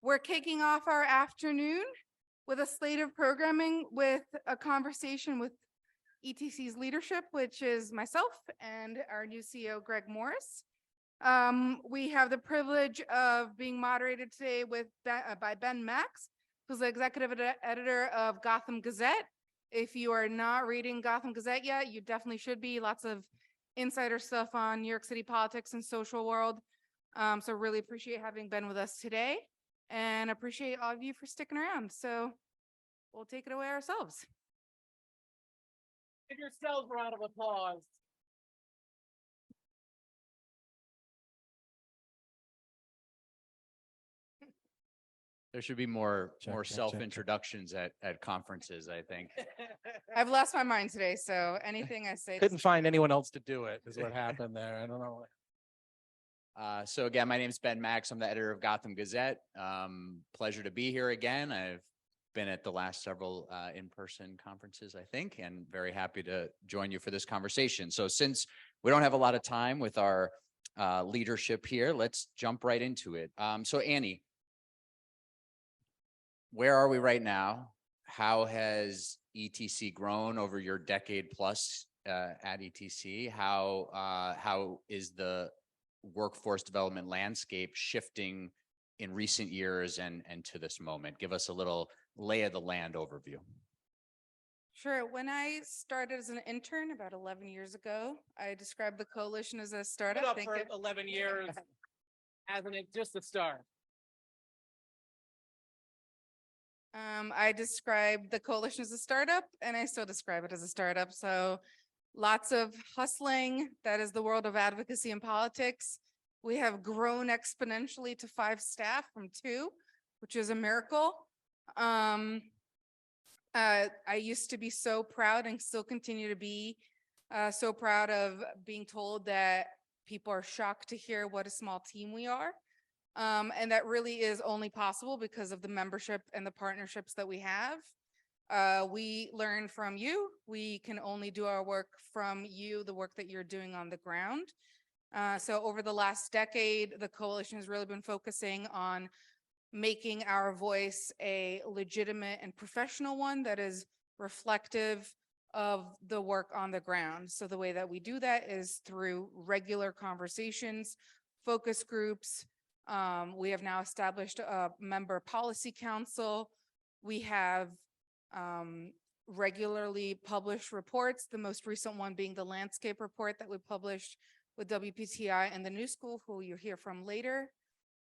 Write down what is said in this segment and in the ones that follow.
We're kicking off our afternoon with a slate of programming with a conversation with ETC's leadership, which is myself and our new CEO, Greg Morris. We have the privilege of being moderated today by Ben Max, who's the executive editor of Gotham Gazette. If you are not reading Gotham Gazette yet, you definitely should be. Lots of insider stuff on New York City politics and social world. So really appreciate having Ben with us today and appreciate all of you for sticking around. So we'll take it away ourselves. Give yourselves a round of applause. There should be more check, self-introductions at conferences, I think. I've lost my mind today, so anything I say. Couldn't find anyone else to do it is what happened there. I don't know. So again, my name is Ben Max. I'm the editor of Gotham Gazette. Pleasure to be here again. I've been at the last several in-person conferences, I think, and very happy to join you for this conversation. So since we don't have a lot of time with our leadership here, let's jump right into it. So Annie, where are we right now? How has ETC grown over your decade plus at ETC? How is the workforce development landscape shifting in recent years and to this moment? Give us a little lay of the land overview. Sure. When I started as an intern about 11 years ago, I described the coalition as a startup. Put up for 11 years as just a start. I described the coalition as a startup, and I still describe it as a startup. So lots of hustling. That is the world of advocacy and politics. We have grown exponentially to 5 staff from 2, which is a miracle. I used to be so proud and still continue to be so proud of being told that people are shocked to hear what a small team we are. And that really is only possible because of the membership and the partnerships that we have. We learn from you. We can only do our work from you, the work that you're doing on the ground. So over the last decade, the coalition has really been focusing on making our voice a legitimate and professional one that is reflective of the work on the ground. So the way that we do that is through regular conversations, focus groups. We have now established a member policy council. We have regularly published reports, the most recent one being the landscape report that we published with WPTI and the New School, who you'll hear from later.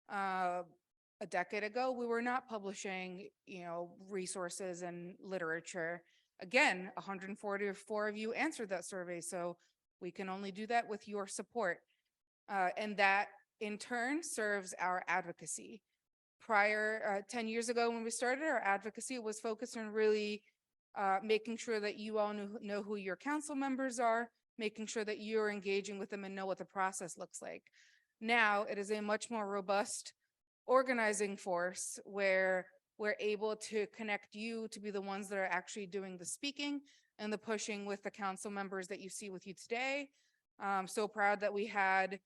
A decade ago, we were not publishing, resources and literature. Again, 144 of you answered that survey, so we can only do that with your support. And that in turn serves our advocacy. Prior, 10 years ago when we started, our advocacy was focused on really making sure that you all know who your council members are, making sure that you're engaging with them and know what the process looks like. Now it is a much more robust organizing force where we're able to connect you to be the ones that are actually doing the speaking and the pushing with the council members that you see with you today. I'm so proud that we had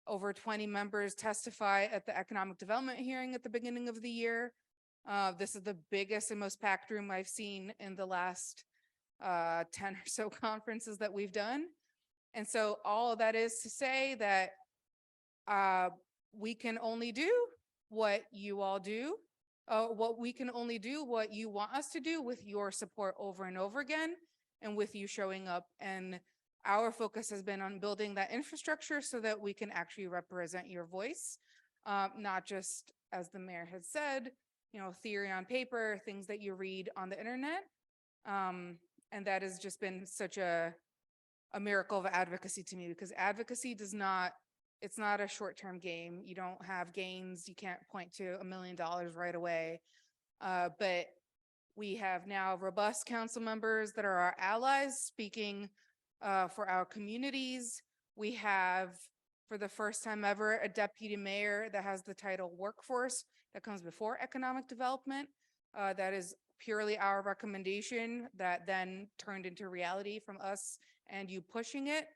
over 20 members testify at the economic development hearing at the beginning of the year. This is the biggest and most packed room I've seen in the last 10 or so conferences that we've done. And so all of that is to say that we can only do what you all do, we can only do what you want us to do with your support over and over again and with you showing up. And our focus has been on building that infrastructure so that we can actually represent your voice, not just, as the mayor has said, theory on paper, things that you read on the internet. And that has just been such a miracle of advocacy to me, because advocacy it's not a short-term game. You don't have gains. You can't point to $1 million right away. But we have now robust council members that are our allies speaking for our communities. We have, for the first time ever, a deputy mayor that has the title workforce that comes before economic development. That is purely our recommendation that then turned into reality from us and you pushing it.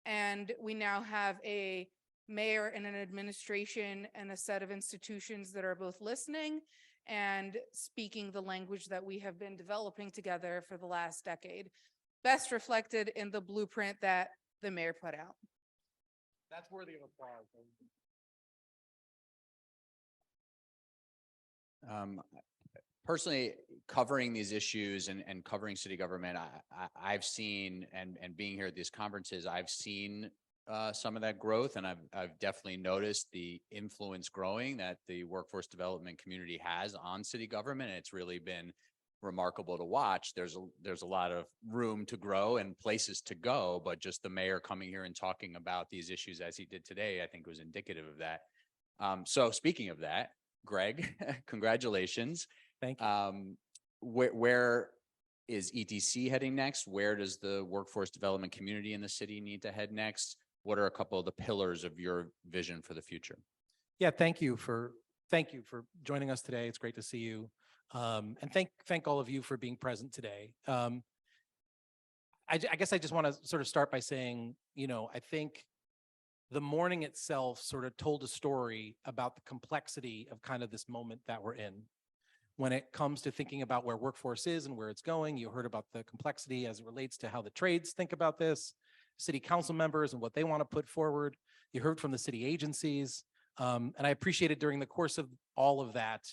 And we now have a mayor and an administration and a set of institutions that are both listening and speaking the language that we have been developing together for the last decade, best reflected in the blueprint that the mayor put out. That's worthy of applause. Personally, covering these issues and covering city government, I've seen, and being here at these conferences, I've seen some of that growth, and I've definitely noticed the influence growing that the workforce development community has on city government. And it's really been remarkable to watch. There's a lot of room to grow and places to go, but just the mayor coming here and talking about these issues as he did today, I think was indicative of that. So speaking of that, Greg, congratulations. Thank you. Where is ETC heading next? Where does the workforce development community in the city need to head next? What are a couple of the pillars of your vision for the future? Yeah, thank you for joining us today. It's great to see you. And thank all of you for being present today. I guess I just want to sort of start by saying, I think the morning itself sort of told a story about the complexity of kind of this moment that we're in. When it comes to thinking about where workforce is and where it's going, you heard about the complexity as it relates to how the trades think about this, city council members and what they want to put forward. You heard from the city agencies. And I appreciated during the course of all of that,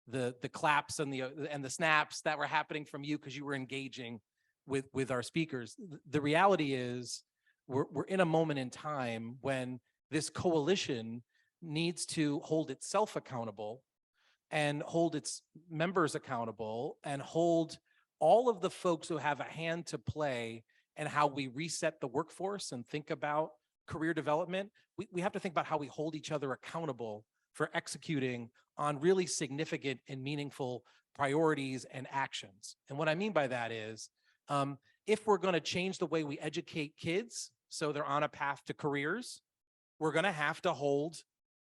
the claps and the snaps that were happening from you because you were engaging with our speakers. The reality is we're in a moment in time when this coalition needs to hold itself accountable and hold its members accountable and hold all of the folks who have a hand to play and how we reset the workforce and think about career development. We have to think about how we hold each other accountable for executing on really significant and meaningful priorities and actions. And what I mean by that is, if we're going to change the way we educate kids so they're on a path to careers, we're going to have to hold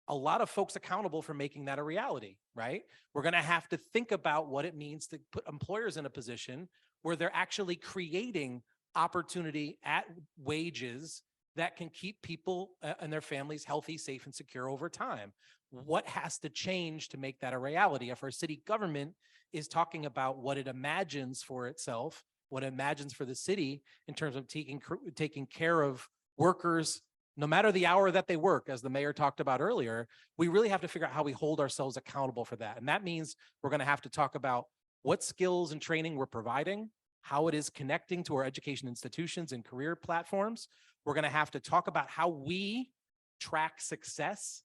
a lot of folks accountable for making that a reality, right? We're going to have to think about what it means to put employers in a position where they're actually creating opportunity at wages that can keep people and their families healthy, safe, and secure over time. What has to change to make that a reality? If our city government is talking about what it imagines for itself, what it imagines for the city in terms of taking care of workers, no matter the hour that they work, as the mayor talked about earlier, we really have to figure out how we hold ourselves accountable for that. And that means we're going to have to talk about what skills and training we're providing, how it is connecting to our education institutions and career platforms. We're going to have to talk about how we track success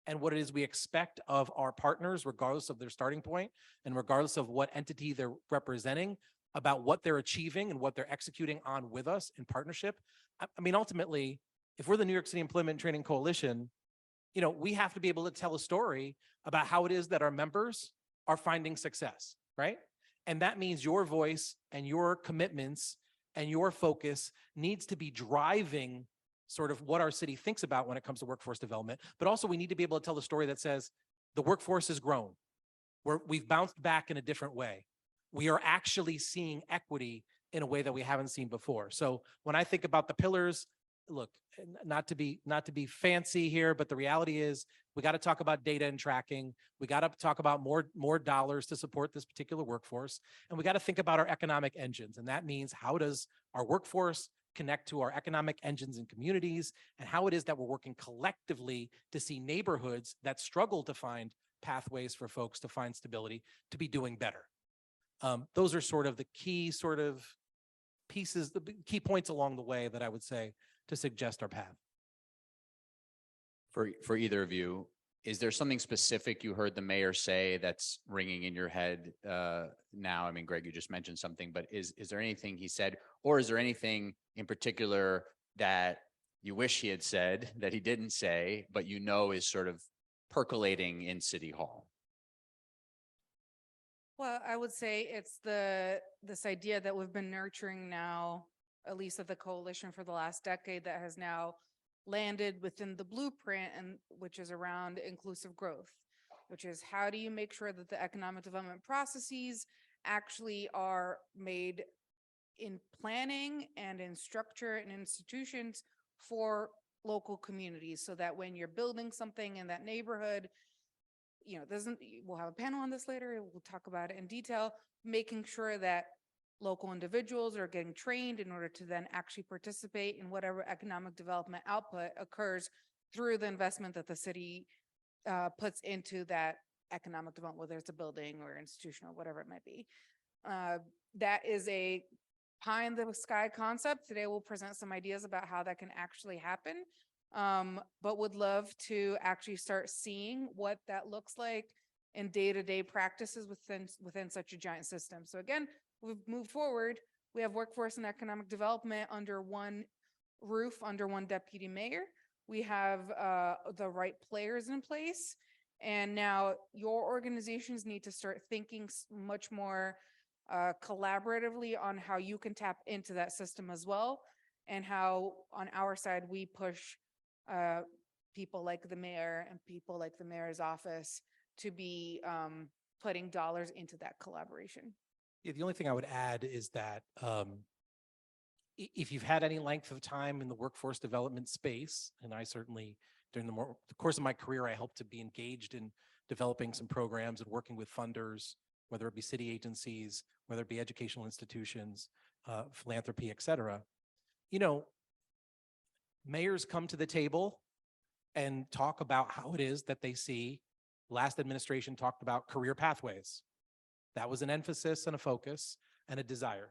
and what it is we expect of our partners, regardless of their starting point and regardless of what entity they're representing, about what they're achieving and what they're executing on with us in partnership. I mean, ultimately, if we're the New York City Employment and Training Coalition, we have to be able to tell a story about how it is that our members are finding success, right? And that means your voice and your commitments and your focus needs to be driving sort of what our city thinks about when it comes to workforce development. But also we need to be able to tell the story that says the workforce has grown. We've bounced back in a different way. We are actually seeing equity in a way that we haven't seen before. So when I think about the pillars, look, not to be fancy here, but the reality is we got to talk about data and tracking. We got to talk about more dollars to support this particular workforce. And we got to think about our economic engines. And that means, how does our workforce connect to our economic engines and communities, and how it is that we're working collectively to see neighborhoods that struggle to find pathways for folks to find stability to be doing better. Those are sort of the key sort of pieces, the key points along the way that I would say to suggest our path. For either of you, is there something specific you heard the mayor say that's ringing in your head now? I mean, Greg, you just mentioned something, but is there anything he said, or is there anything in particular that you wish he had said that he didn't say, but is sort of percolating in City Hall? Well, I would say it's this idea that we've been nurturing now, at least at the coalition for the last decade, that has now landed within the blueprint, and which is around inclusive growth, which is how do you make sure that the economic development processes actually are made in planning and in structure and institutions for local communities so that when you're building something in that neighborhood, we'll have a panel on this later. We'll talk about it in detail, making sure that local individuals are getting trained in order to then actually participate in whatever economic development output occurs through the investment that the city puts into that economic development, whether it's a building or institutional, whatever it might be. That is a pie in the sky concept. Today we'll present some ideas about how that can actually happen. But would love to actually start seeing what that looks like in day-to-day practices within such a giant system. So again, we've moved forward. We have workforce and economic development under one roof, under one deputy mayor. We have the right players in place. And now your organizations need to start thinking much more collaboratively on how you can tap into that system as well, and how on our side we push people like the mayor and people like the mayor's office to be putting dollars into that collaboration. Yeah, the only thing I would add is that if you've had any length of time in the workforce development space, and I certainly during the course of my career, I helped to be engaged in developing some programs and working with funders, whether it be city agencies, whether it be educational institutions, philanthropy, et cetera. Mayors come to the table and talk about how it is that they see. Last administration talked about career pathways. That was an emphasis and a focus and a desire.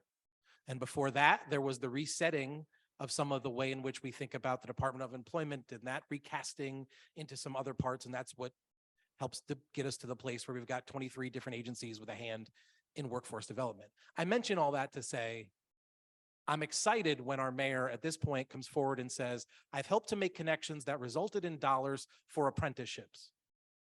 And before that, there was the resetting of some of the way in which we think about the Department of Employment and that recasting into some other parts. And that's what helps to get us to the place where we've got 23 different agencies with a hand in workforce development. I mention all that to say, I'm excited when our mayor at this point comes forward and says, I've helped to make connections that resulted in dollars for apprenticeships.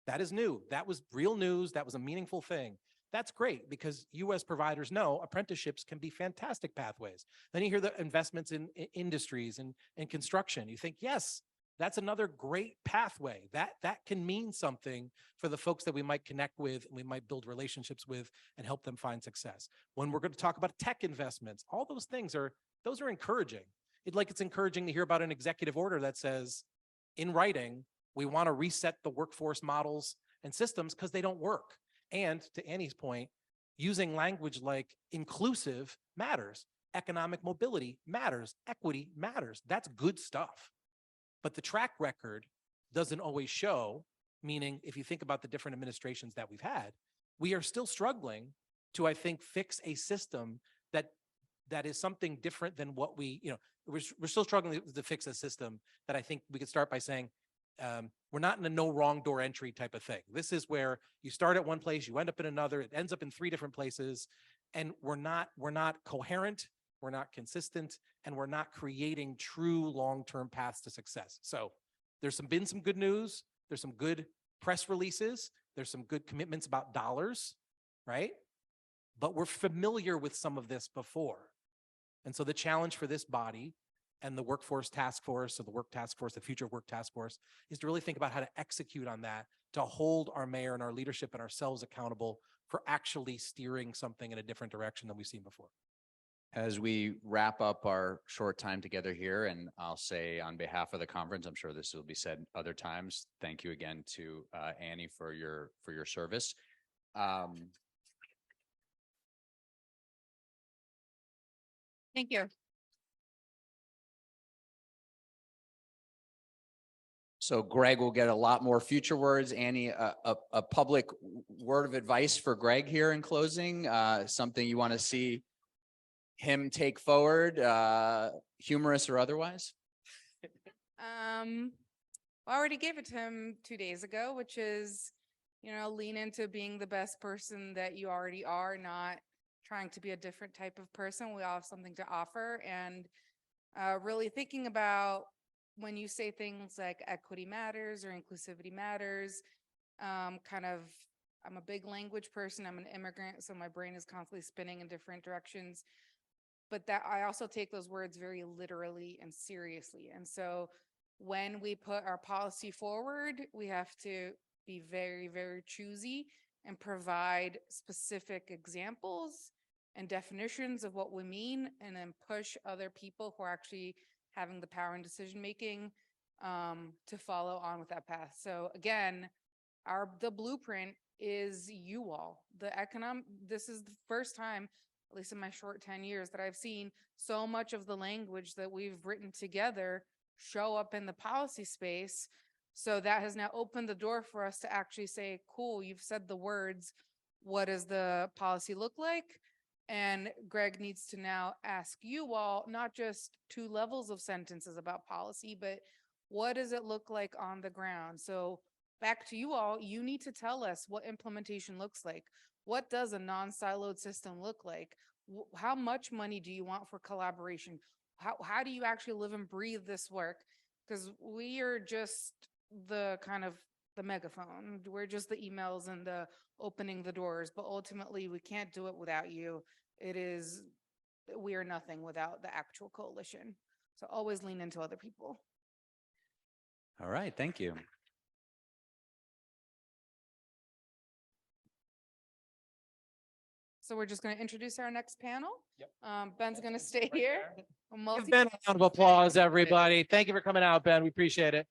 That is new. That was real news. That was a meaningful thing. That's great because you as providers know apprenticeships can be fantastic pathways. Then you hear the investments in industries and construction. You think, yes, that's another great pathway. That can mean something for the folks that we might connect with and we might build relationships with and help them find success. When we're going to talk about tech investments, all those things are encouraging. It's encouraging to hear about an executive order that says in writing, we want to reset the workforce models and systems because they don't work. And to Annie's point, using language like inclusive matters, economic mobility matters, equity matters. That's good stuff. But the track record doesn't always show, meaning if you think about the different administrations that we've had, we are still struggling to, I think, fix a system that is something different than what we're still struggling to fix a system that I think we could start by saying, we're not in a no wrong door entry type of thing. This is where you start at one place, you end up in another, it ends up in 3 different places, and we're not coherent, we're not consistent, and we're not creating true long-term paths to success. So there's been some good news, there's some good press releases, there's some good commitments about dollars, right? But we're familiar with some of this before. And so the challenge for this body and the workforce task force or the work task force, the future work task force, is to really think about how to execute on that, to hold our mayor and our leadership and ourselves accountable for actually steering something in a different direction than we've seen before. As we wrap up our short time together here, and I'll say on behalf of the conference, I'm sure this will be said other times, thank you again to Annie for your service. Thank you. So Greg will get a lot more future words. Annie, a public word of advice for Greg here in closing, something you want to see him take forward, humorous or otherwise? I already gave it to him 2 days ago, which is, lean into being the best person that you already are, not trying to be a different type of person. We all have something to offer, and really thinking about when you say things like equity matters or inclusivity matters, I'm a big language person. I'm an immigrant, so my brain is constantly spinning in different directions. But that I also take those words very literally and seriously. And so when we put our policy forward, we have to be very, very choosy and provide specific examples and definitions of what we mean, and then push other people who are actually having the power in decision making to follow on with that path. So again, the blueprint is you all. This is the first time, at least in my short 10 years, that I've seen so much of the language that we've written together show up in the policy space. So that has now opened the door for us to actually say, cool, you've said the words. What does the policy look like? And Greg needs to now ask you all, not just 2 levels of sentences about policy, but what does it look like on the ground? So back to you all, you need to tell us what implementation looks like. What does a non-siloed system look like? How much money do you want for collaboration? How do you actually live and breathe this work? Because we are just the kind of the megaphone. We're just the emails and the opening the doors, but ultimately we can't do it without you. We are nothing without the actual coalition. So always lean into other people. All right, thank you. So we're just going to introduce our next panel. Yep. Ben's going to stay here. Give Ben a round of applause, everybody. Thank you for coming out, Ben. We appreciate it.